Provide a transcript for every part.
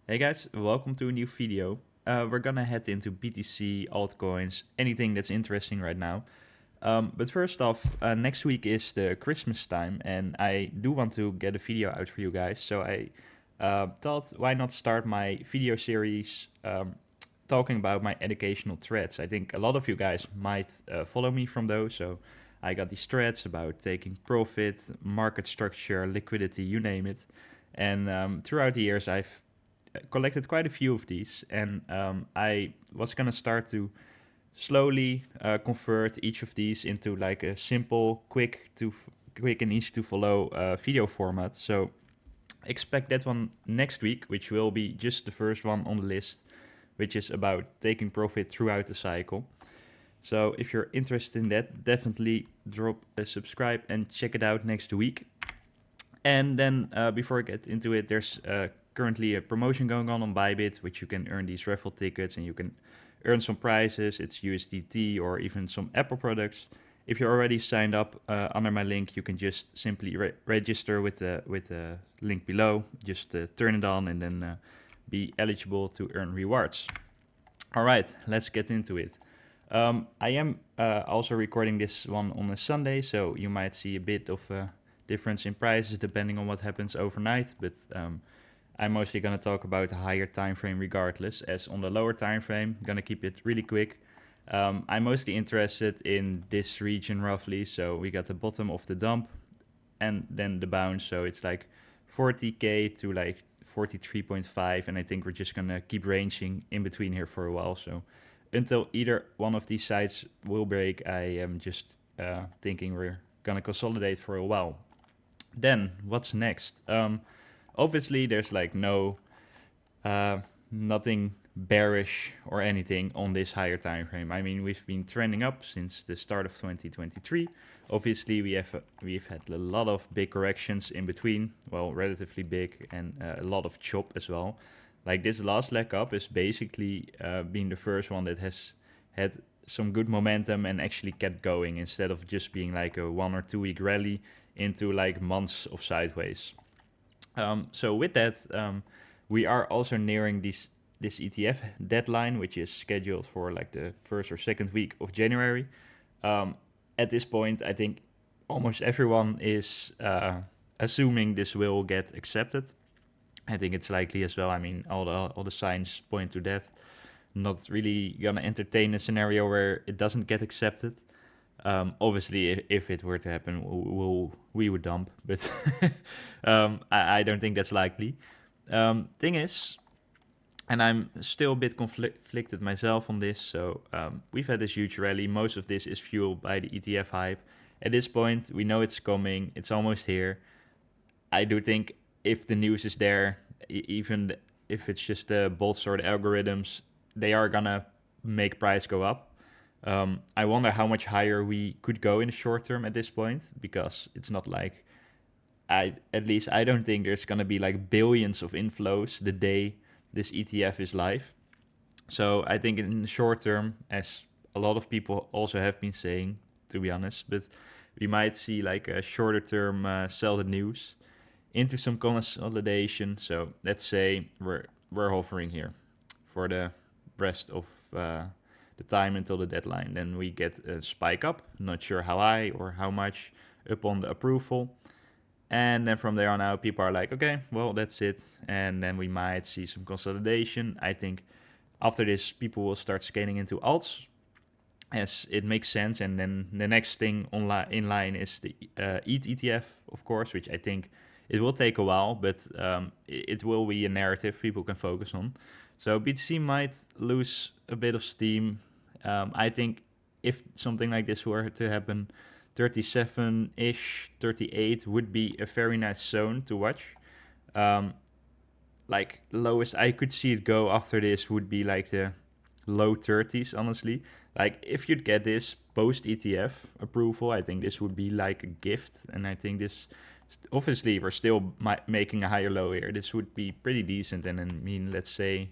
Hey guys, welcome to a new video. We're gonna head into BTC, altcoins, anything that's interesting right now. But first off, next week is the Christmas time, and I do want to get a video out for you guys. So I thought, why not start my video series talking about my educational threads? I think a lot of you guys might follow me from those. So I got these threads about taking profit, market structure, liquidity, you name it. And throughout the years, I've collected quite a few of these, and I was gonna start to slowly convert each of these into like a simple, quick and easy to follow video format. So expect that one next week, which will be just the first one on the list, which is about taking profit throughout the cycle. So if you're interested in that, definitely drop a subscribe and check it out next week. And then before I get into it, there's currently a promotion going on Bybit, which you can earn these raffle tickets and you can earn some prizes. It's USDT or even some Apple products. If you're already signed up under my link, you can just simply register with the link below. Just turn it on and then be eligible to earn rewards. All right, let's get into it. I am also recording this one on a Sunday, so you might see a bit of a difference in prices depending on what happens overnight. But I'm mostly going to talk about a higher time frame regardless, as on the lower time frame, I'm going to keep it really quick. I'm mostly interested in this region roughly. So we got the bottom of the dump and then the bounce. So it's like 40K to like 43.5. And I think we're just going to keep ranging in between here for a while. So until either one of these sides will break, I am just thinking we're going to consolidate for a while. Then what's next? Obviously, there's like nothing bearish or anything on this higher time frame. I mean, we've been trending up since the start of 2023. Obviously, we've had a lot of big corrections in between. Well, relatively big, and a lot of chop as well. Like this last leg up is basically being the first one that has had some good momentum and actually kept going instead of just being like a 1 or 2 week rally into like months of sideways. So with that, we are also nearing this ETF deadline, which is scheduled for like the first or second week of January. At this point, I think almost everyone is assuming this will get accepted. I think it's likely as well. I mean, all the signs point to that. Not really gonna entertain a scenario where it doesn't get accepted. Obviously, if it were to happen, we would dump, but I don't think that's likely. Thing is, and I'm still a bit conflicted myself on this. So we've had this huge rally. Most of this is fueled by the ETF hype. At this point, we know it's coming. It's almost here. I do think if the news is there, even if it's just the bots or the algorithms, they are gonna make price go up. I wonder how much higher we could go in the short term at this point, because it's not like at least I don't think there's gonna be like billions of inflows the day this ETF is live. So I think in the short term, as a lot of people also have been saying, to be honest, but we might see like a shorter term sell the news into some consolidation. So let's say we're hovering here for the rest of the time until the deadline. Then we get a spike up, not sure how high or how much, upon the approval. And then from there on out, people are like, okay, well, that's it. And then we might see some consolidation. I think after this, people will start scaling into alts, as it makes sense. And then the next thing in line is the ETH ETF, of course, which I think it will take a while, but it will be a narrative people can focus on. So BTC might lose a bit of steam. I think if something like this were to happen, 37-ish, 38 would be a very nice zone to watch. Like lowest I could see it go after this would be like the low 30s, honestly. Like if you'd get this post ETF approval, I think this would be like a gift. And I think this, obviously we're still making a higher low here. This would be pretty decent. And I mean, let's say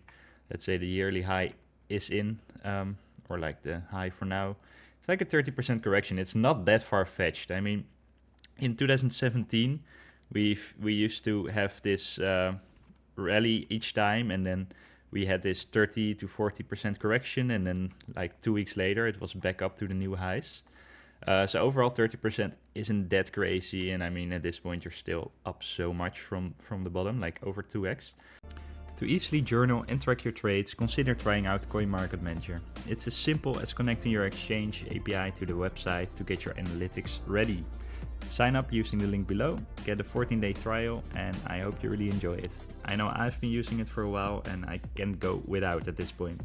the yearly high is in, or like the high for now. It's like a 30% correction. It's not that far-fetched. I mean, in 2017, we used to have this rally each time, and then we had this 30 to 40% correction, and then like 2 weeks later it was back up to the new highs. So overall 30% isn't that crazy, and I mean at this point you're still up so much from the bottom, like over 2x. To easily journal and track your trades, consider trying out CoinMarketManager. It's as simple as connecting your exchange API to the website to get your analytics ready. Sign up using the link below, get a 14-day trial, and I hope you really enjoy it. I know I've been using it for a while and I can't go without at this point.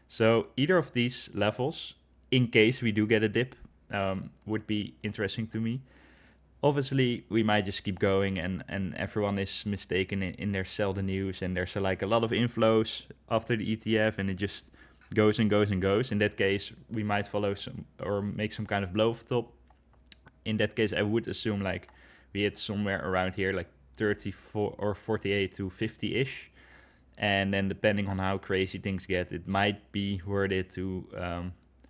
So either of these levels, in case we do get a dip, would be interesting to me. Obviously, we might just keep going and everyone is mistaken in their sell the news, and there's like a lot of inflows after the ETF and it just goes and goes and goes. In that case, we might follow some or make some kind of blow off top. In that case, I would assume like we hit somewhere around here, like 34 or 48 to 50-ish. And then depending on how crazy things get, it might be worth it to,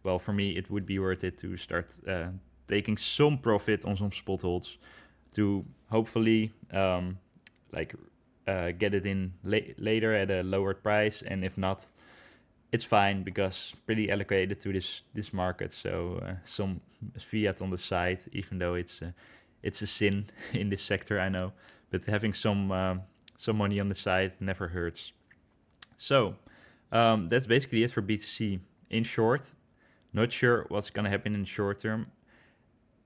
well, for me, it would be worth it to start taking some profit on some spot holds to hopefully get it in later at a lowered price. And if not, it's fine because pretty allocated to this market. So some fiat on the side, even though it's a sin in this sector, I know. But having some money on the side never hurts. So that's basically it for BTC. In short, not sure what's going to happen in the short term.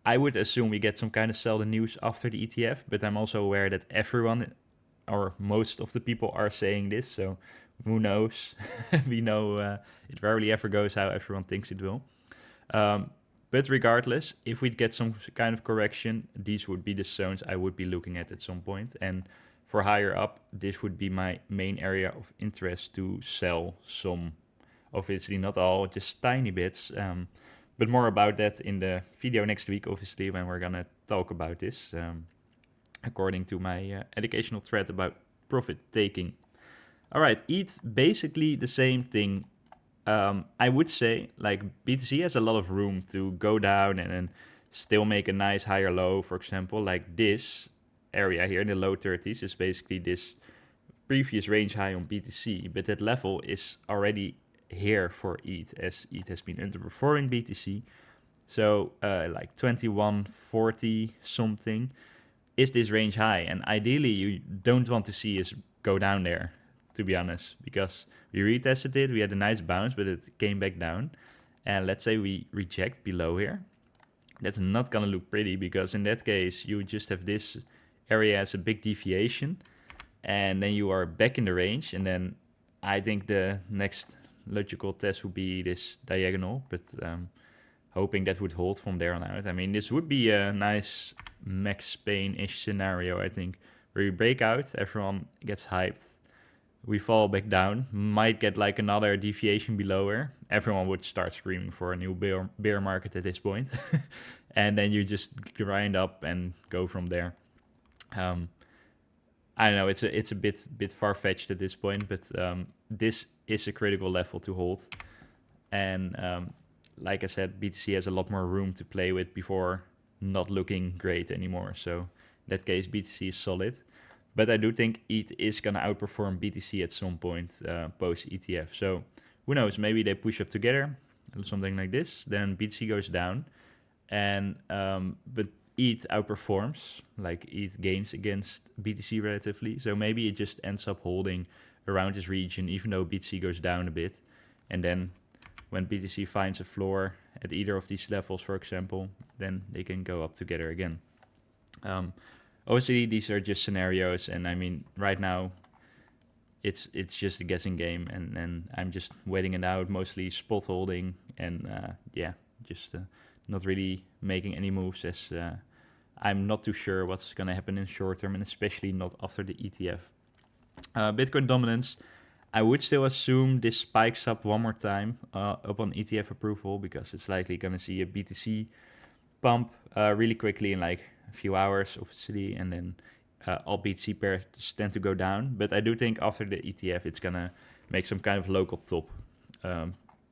I would assume we get some kind of sell the news after the ETF, but I'm also aware that everyone or most of the people are saying this, so who knows? We know it rarely ever goes how everyone thinks it will. But regardless, if we'd get some kind of correction, these would be the zones I would be looking at some point. And for higher up, this would be my main area of interest to sell some. Obviously not all, just tiny bits. But more about that in the video next week, obviously, when we're going to talk about this, according to my educational thread about profit taking. All right, ETH, basically the same thing. I would say like BTC has a lot of room to go down and then still make a nice higher low. For example, like this area here in the low 30s is basically this previous range high on BTC, but that level is already here for ETH, as ETH has been underperforming BTC. So like 2140 something is this range high, and ideally you don't want to see us go down there, to be honest, because we retested it, we had a nice bounce, but it came back down. And let's say we reject below here, that's not gonna look pretty, because in that case you just have this area as a big deviation, and then you are back in the range. And then I think the next logical test would be this diagonal, but hoping that would hold from there on out. I mean, this would be a nice Max Payne-ish scenario, I think, where we break out, everyone gets hyped, we fall back down, might get like another deviation below here. Everyone would start screaming for a new bear market at this point. And then you just grind up and go from there. I don't know, it's a bit far-fetched at this point, but this is a critical level to hold. And like I said, BTC has a lot more room to play with before not looking great anymore. So in that case, BTC is solid. But I do think ETH is going to outperform BTC at some point post-ETF. So who knows, maybe they push up together, something like this. Then BTC goes down. And but ETH outperforms, like ETH gains against BTC relatively. So maybe it just ends up holding around this region, even though BTC goes down a bit. And then when BTC finds a floor at either of these levels, for example, then they can go up together again. Obviously, these are just scenarios, and I mean, right now, it's just a guessing game, and I'm just waiting it out, mostly spot holding, and just not really making any moves, as I'm not too sure what's going to happen in short term, and especially not after the ETF. Bitcoin dominance, I would still assume this spikes up one more time upon ETF approval, because it's likely going to see a BTC pump really quickly in like a few hours, obviously, and then all BTC pairs tend to go down. But I do think after the ETF, it's going to make some kind of local top.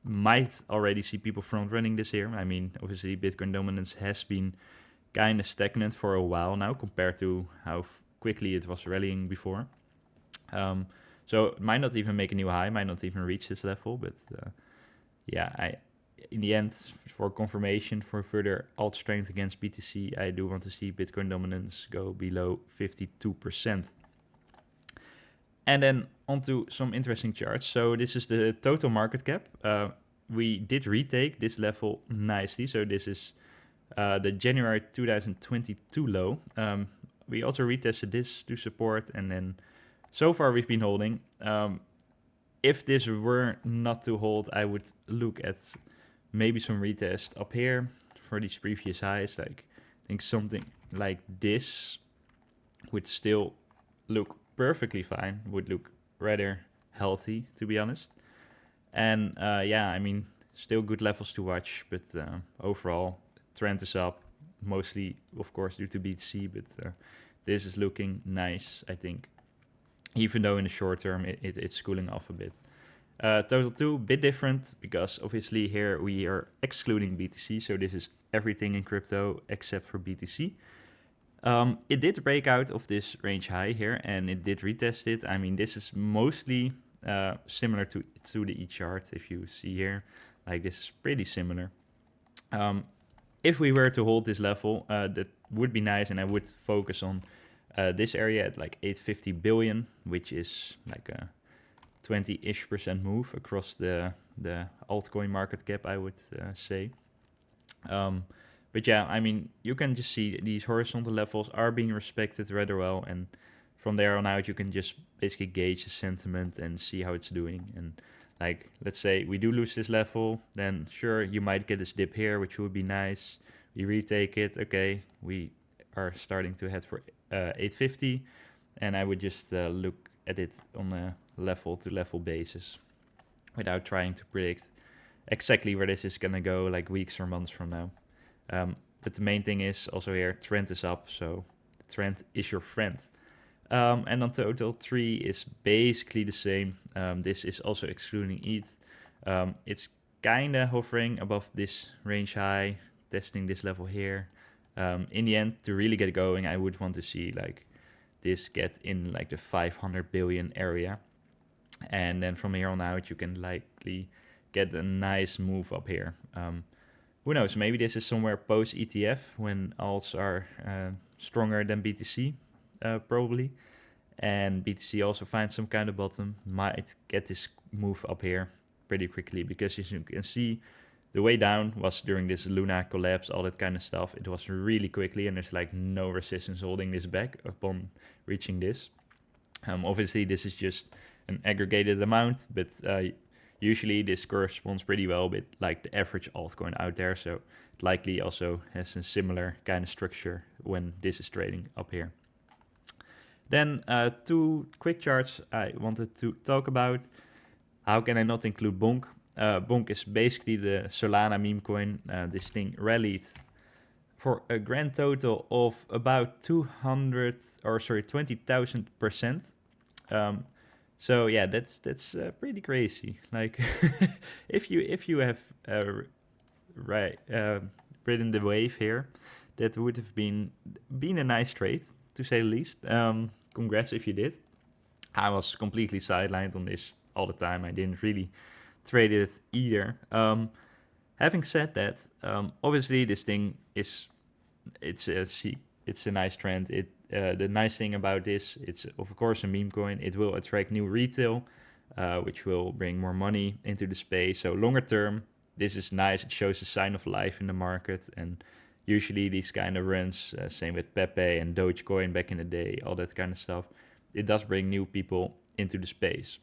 Might already see people front running this here. I mean, obviously, Bitcoin dominance has been kind of stagnant for a while now compared to how quickly it was rallying before. So it might not even make a new high, might not even reach this level, but yeah, in the end, for confirmation for further alt strength against BTC, I do want to see Bitcoin dominance go below 52%. And then onto some interesting charts. So this is the total market cap. We did retake this level nicely. So this is the January 2022 low. We also retested this to support, and then so far we've been holding. If this were not to hold, I would look at maybe some retest up here for these previous highs. Like, I think something like this would still look perfectly fine, would look rather healthy, to be honest. And yeah, I mean, still good levels to watch, but overall, trend is up, mostly, of course, due to BTC, but this is looking nice, I think. Even though in the short term, it's cooling off a bit. Total 2, bit different, because obviously here we are excluding BTC, so this is everything in crypto except for BTC. It did break out of this range high here, and it did retest it. I mean, this is mostly similar to the E chart, if you see here. Like, this is pretty similar. If we were to hold this level, that would be nice, and I would focus on this area at like 850 billion, which is like a 20-ish% move across the altcoin market cap, I would say. But yeah, I mean, you can just see these horizontal levels are being respected rather well, and from there on out, you can just basically gauge the sentiment and see how it's doing. And like, let's say we do lose this level, then sure, you might get this dip here, which would be nice. We retake it, okay, we are starting to head for 850, and I would just look at it on a level-to-level basis without trying to predict exactly where this is gonna go, like weeks or months from now. But the main thing is also here, trend is up, so the trend is your friend. And on total 3 is basically the same. This is also excluding ETH. It's kind of hovering above this range high, testing this level here. In the end, to really get going, I would want to see like this get in like the 500 billion area. And then from here on out, you can likely get a nice move up here. Who knows, maybe this is somewhere post ETF when alts are stronger than BTC, probably. And BTC also finds some kind of bottom, might get this move up here pretty quickly, because as you can see, the way down was during this Luna collapse, all that kind of stuff. It was really quickly, and there's like no resistance holding this back upon reaching this. Obviously, this is just an aggregated amount, but usually this corresponds pretty well with like the average altcoin out there. So it likely also has a similar kind of structure when this is trading up here. Then 2 quick charts I wanted to talk about. How can I not include Bonk? Bonk is basically the Solana meme coin. This thing rallied for a grand total of about 20,000%. So yeah, that's pretty crazy. Like, if you have ridden the wave here, that would have been a nice trade, to say the least. Congrats if you did. I was completely sidelined on this all the time. I didn't really trade it either. Having said that, obviously this thing it's a nice trend. The nice thing about this, it's of course a meme coin. It will attract new retail, which will bring more money into the space. So longer term, this is nice. It shows a sign of life in the market, and usually these kind of runs, same with Pepe and Dogecoin back in the day, all that kind of stuff, it does bring new people into the space.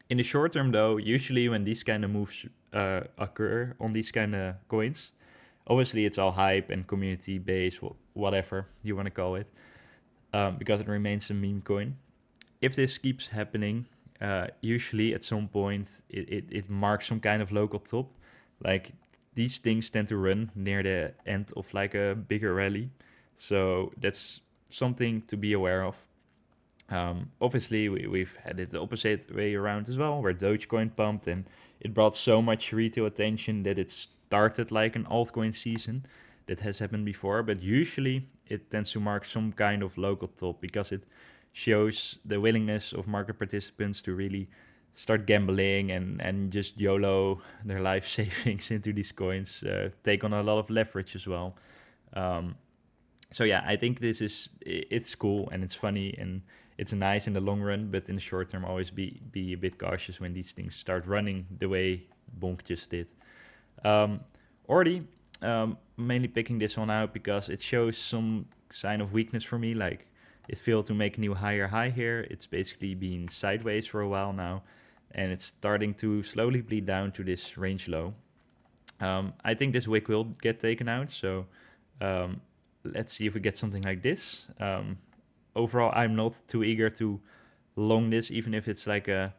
In the short term though, usually when these kind of moves occur on these kind of coins, obviously it's all hype and community based, whatever you want to call it, because it remains a meme coin. If this keeps happening, usually at some point it marks some kind of local top. Like, these things tend to run near the end of like a bigger rally. So that's something to be aware of. Obviously, we've had it the opposite way around as well, where Dogecoin pumped and it brought so much retail attention that it started like an altcoin season. that has happened before, but usually it tends to mark some kind of local top because it shows the willingness of market participants to really start gambling and just YOLO their life savings into these coins, take on a lot of leverage as well. Um, so yeah, I think it's cool and it's funny and it's nice in the long run, but in the short term, always be a bit cautious when these things start running the way Bonk just did. Um, already, mainly picking this one out because it shows some sign of weakness for me. Like it failed to make a new higher high here. It's basically been sideways for a while now, and it's starting to slowly bleed down to this range low. I think this wick will get taken out, so um, let's see if we get something like this. Overall, I'm not too eager to long this, even if it's like a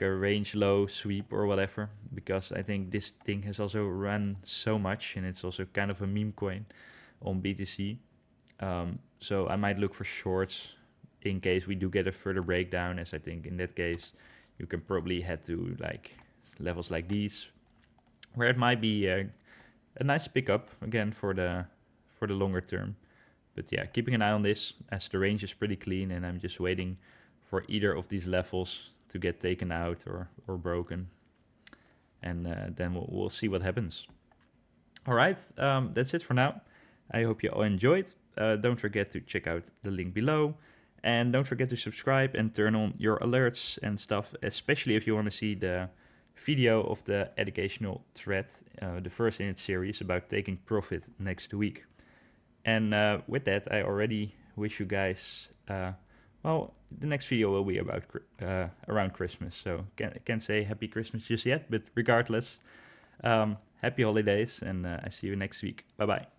range low sweep or whatever, because I think this thing has also run so much and it's also kind of a meme coin on BTC. So I might look for shorts in case we do get a further breakdown, as I think in that case you can probably head to like levels like these, where it might be a nice pickup again for the longer term. But yeah, keeping an eye on this as the range is pretty clean, and I'm just waiting for either of these levels to get taken out or broken, and then we'll see what happens. All right, that's it for now. I hope you all enjoyed. Don't forget to check out the link below, and don't forget to subscribe and turn on your alerts and stuff, especially if you want to see the video of the educational thread, the first in its series about taking profit next week. And with that, I already wish you guys, well, the next video will be about around Christmas. So can't say happy Christmas just yet, but regardless, happy holidays, and I see you next week. Bye-bye.